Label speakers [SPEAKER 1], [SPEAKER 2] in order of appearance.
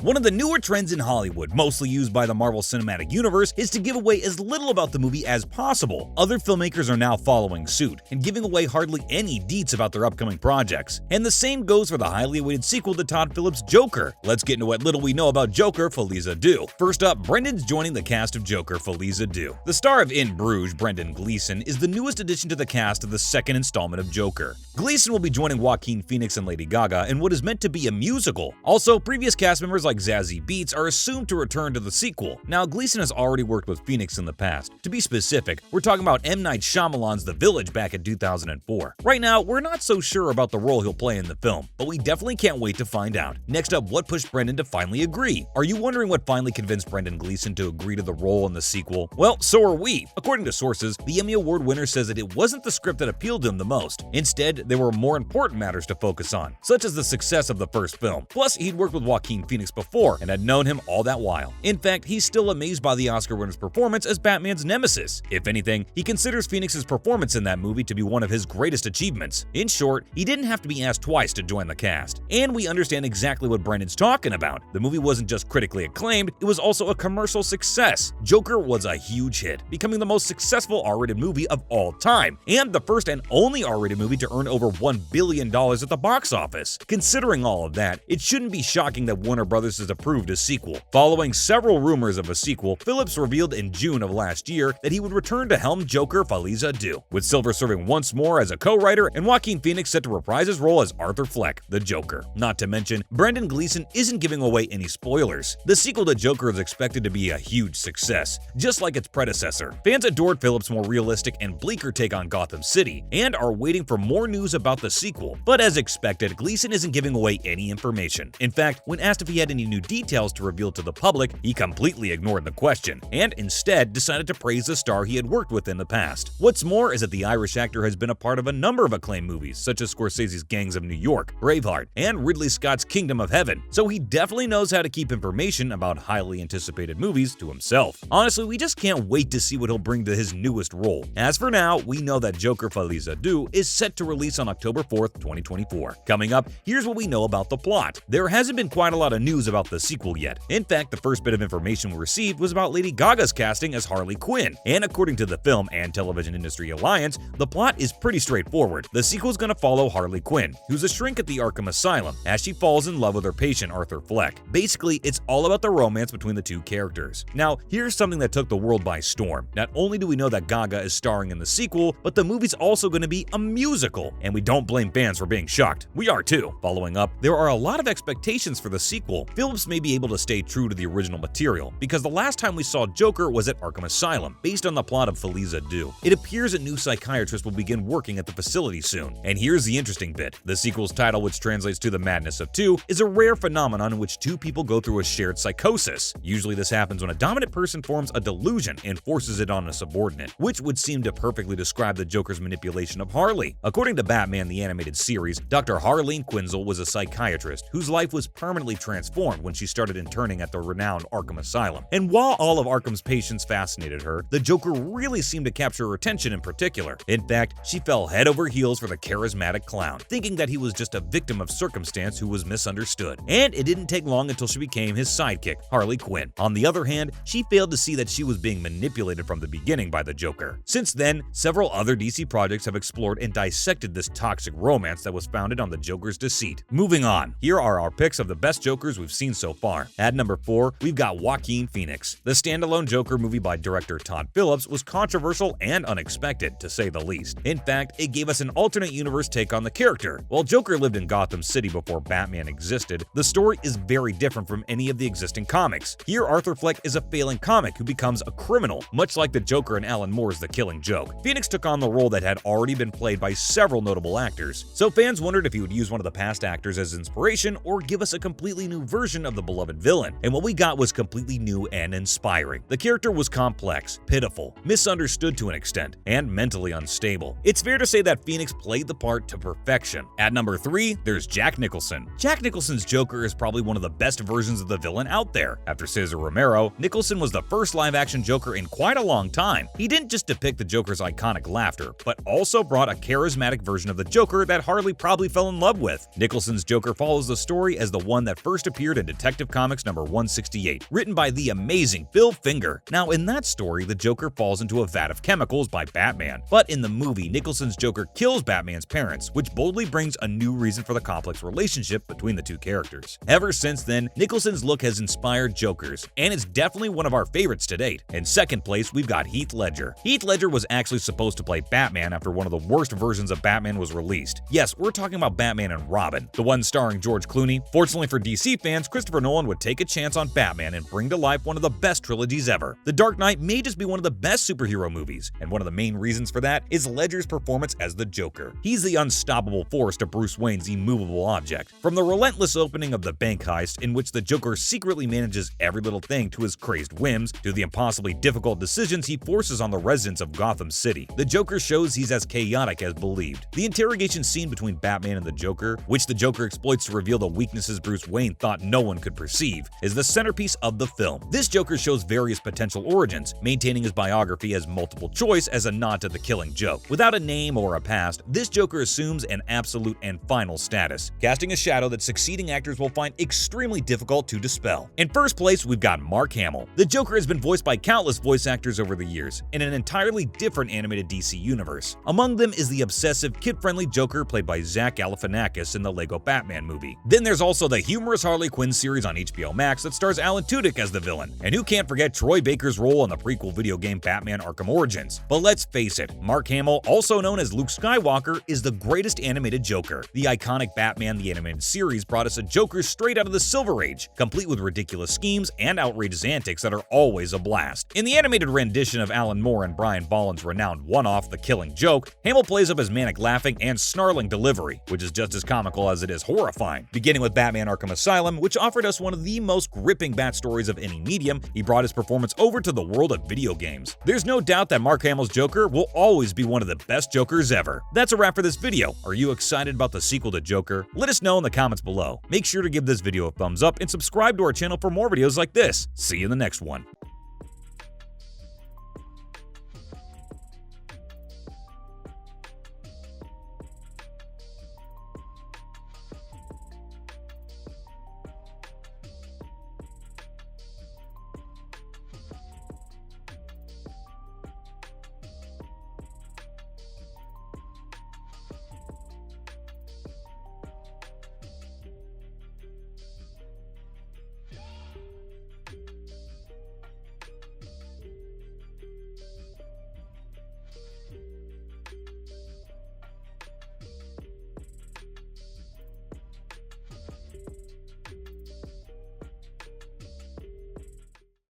[SPEAKER 1] One of the newer trends in Hollywood, mostly used by the Marvel Cinematic Universe, is to give away as little about the movie as possible. Other filmmakers are now following suit and giving away hardly any deets about their upcoming projects. And the same goes for the highly awaited sequel to Todd Phillips' Joker. Let's get into what little we know about Joker, Folie, Deux. First up, Brendan's joining the cast of Joker, Folie, Deux. The star of In Bruges, Brendan Gleeson, is the newest addition to the cast of the second installment of Joker. Gleeson will be joining Joaquin Phoenix and Lady Gaga in what is meant to be a musical. Also, previous cast members like Zazie Beetz are assumed to return to the sequel. Now, Gleeson has already worked with Phoenix in the past. To be specific, we're talking about M. Night Shyamalan's The Village back in 2004. Right now, we're not so sure about the role he'll play in the film, but we definitely can't wait to find out. Next up, what pushed Brendan to finally agree? Are you wondering what finally convinced Brendan Gleeson to agree to the role in the sequel? Well, so are we. According to sources, the Emmy Award winner says that it wasn't the script that appealed to him the most. Instead, there were more important matters to focus on, such as the success of the first film. Plus, he'd worked with Joaquin Phoenix before and had known him all that while. In fact, he's still amazed by the Oscar winner's performance as Batman's nemesis. If anything, he considers Phoenix's performance in that movie to be one of his greatest achievements. In short, he didn't have to be asked twice to join the cast. And we understand exactly what Brendan's talking about. The movie wasn't just critically acclaimed, it was also a commercial success. Joker was a huge hit, becoming the most successful R-rated movie of all time, and the first and only R-rated movie to earn over $1 billion at the box office. Considering all of that, it shouldn't be shocking that Warner Brothers has approved a sequel. Following several rumors of a sequel, Phillips revealed in June of last year that he would return to helm Joker, Folie, Deux, with Silver serving once more as a co-writer and Joaquin Phoenix set to reprise his role as Arthur Fleck, the Joker. Not to mention, Brendan Gleeson isn't giving away any spoilers. The sequel to Joker is expected to be a huge success, just like its predecessor. Fans adored Phillips' more realistic and bleaker take on Gotham City, and are waiting for more news about the sequel. But as expected, Gleeson isn't giving away any information. In fact, when asked if he had any new details to reveal to the public, he completely ignored the question, and instead decided to praise the star he had worked with in the past. What's more is that the Irish actor has been a part of a number of acclaimed movies, such as Scorsese's Gangs of New York, Braveheart, and Ridley Scott's Kingdom of Heaven, so he definitely knows how to keep information about highly anticipated movies to himself. Honestly, we just can't wait to see what he'll bring to his newest role. As for now, we know that Joker, Folie, Deux is set to release on October 4th, 2024. Coming up, here's what we know about the plot. There hasn't been quite a lot of news about the sequel yet. In fact, the first bit of information we received was about Lady Gaga's casting as Harley Quinn, and according to the Film and Television Industry Alliance, the plot is pretty straightforward. The sequel's gonna follow Harley Quinn, who's a shrink at the Arkham Asylum, as she falls in love with her patient Arthur Fleck. Basically, it's all about the romance between the two characters. Now, here's something that took the world by storm. Not only do we know that Gaga is starring in the sequel, but the movie's also going to be a musical, and we don't blame fans for being shocked. We are too. Following up, there are a lot of expectations for the sequel. Phillips may be able to stay true to the original material, because the last time we saw Joker was at Arkham Asylum, based on the plot of Folie, Deux. It appears a new psychiatrist will begin working at the facility soon. And here's the interesting bit. The sequel's title, which translates to The Madness of Two, is a rare phenomenon in which two people go through a shared psychosis. Usually this happens when a dominant person forms a delusion and forces it on a subordinate, which would seem to perfectly describe the Joker's manipulation of Harley. According to Batman the Animated Series, Dr. Harleen Quinzel was a psychiatrist whose life was permanently transformed when she started interning at the renowned Arkham Asylum. And while all of Arkham's patients fascinated her, the Joker really seemed to capture her attention in particular. In fact, she fell head over heels for the charismatic clown, thinking that he was just a victim of circumstance who was misunderstood. And it didn't take long until she became his sidekick, Harley Quinn. On the other hand, she failed to see that she was being manipulated from the beginning by the Joker. Since then, several other DC projects have explored and dissected this toxic romance that was founded on the Joker's deceit. Moving on, here are our picks of the best Jokers we've seen so far. At number 4, we've got Joaquin Phoenix. The standalone Joker movie by director Todd Phillips was controversial and unexpected, to say the least. In fact, it gave us an alternate universe take on the character. While Joker lived in Gotham City before Batman existed, the story is very different from any of the existing comics. Here, Arthur Fleck is a failing comic who becomes a criminal, much like the Joker in Alan Moore's The Killing Joke. Phoenix took on the role that had already been played by several notable actors, so fans wondered if he would use one of the past actors as inspiration or give us a completely new version of the beloved villain. And what we got was completely new and inspiring. The character was complex, pitiful, misunderstood to an extent, and mentally unstable. It's fair to say that Phoenix played the part to perfection. At number 3, there's Jack Nicholson. Jack Nicholson's Joker is probably one of the best versions of the villain out there. After Cesar Romero, Nicholson was the first live-action Joker in quite a long time. He didn't just depict the Joker's iconic laughter, but also brought a charismatic version of the Joker that Harley probably fell in love with. Nicholson's Joker follows the story as the one that first appeared appeared in Detective Comics number 168, written by the amazing Bill Finger. Now, in that story, the Joker falls into a vat of chemicals by Batman, but in the movie, Nicholson's Joker kills Batman's parents, which boldly brings a new reason for the complex relationship between the two characters. Ever since then, Nicholson's look has inspired Jokers, and it's definitely one of our favorites to date. In second place, we've got Heath Ledger. Heath Ledger was actually supposed to play Batman after one of the worst versions of Batman was released. Yes, we're talking about Batman and Robin, the one starring George Clooney. Fortunately for DC fans, Christopher Nolan would take a chance on Batman and bring to life one of the best trilogies ever. The Dark Knight may just be one of the best superhero movies, and one of the main reasons for that is Ledger's performance as the Joker. He's the unstoppable force to Bruce Wayne's immovable object. From the relentless opening of the bank heist, in which the Joker secretly manages every little thing to his crazed whims, to the impossibly difficult decisions he forces on the residents of Gotham City, the Joker shows he's as chaotic as believed. The interrogation scene between Batman and the Joker, which the Joker exploits to reveal the weaknesses Bruce Wayne thought no one could perceive, is the centerpiece of the film. This Joker shows various potential origins, maintaining his biography as multiple choice as a nod to the Killing Joke. Without a name or a past, this Joker assumes an absolute and final status, casting a shadow that succeeding actors will find extremely difficult to dispel. In first place, we've got Mark Hamill. The Joker has been voiced by countless voice actors over the years, in an entirely different animated DC universe. Among them is the obsessive, kid-friendly Joker played by Zach Galifianakis in the Lego Batman movie. Then there's also the humorous Harley Quinn series on HBO Max that stars Alan Tudyk as the villain. And who can't forget Troy Baker's role in the prequel video game Batman Arkham Origins. But let's face it, Mark Hamill, also known as Luke Skywalker, is the greatest animated Joker. The iconic Batman the Animated Series brought us a Joker straight out of the Silver Age, complete with ridiculous schemes and outrageous antics that are always a blast. In the animated rendition of Alan Moore and Brian Bolland's renowned one-off The Killing Joke, Hamill plays up his manic laughing and snarling delivery, which is just as comical as it is horrifying. Beginning with Batman Arkham Asylum, which offered us one of the most gripping bat stories of any medium, he brought his performance over to the world of video games. There's no doubt that Mark Hamill's Joker will always be one of the best Jokers ever. That's a wrap for this video. Are you excited about the sequel to Joker? Let us know in the comments below. Make sure to give this video a thumbs up and subscribe to our channel for more videos like this. See you in the next one.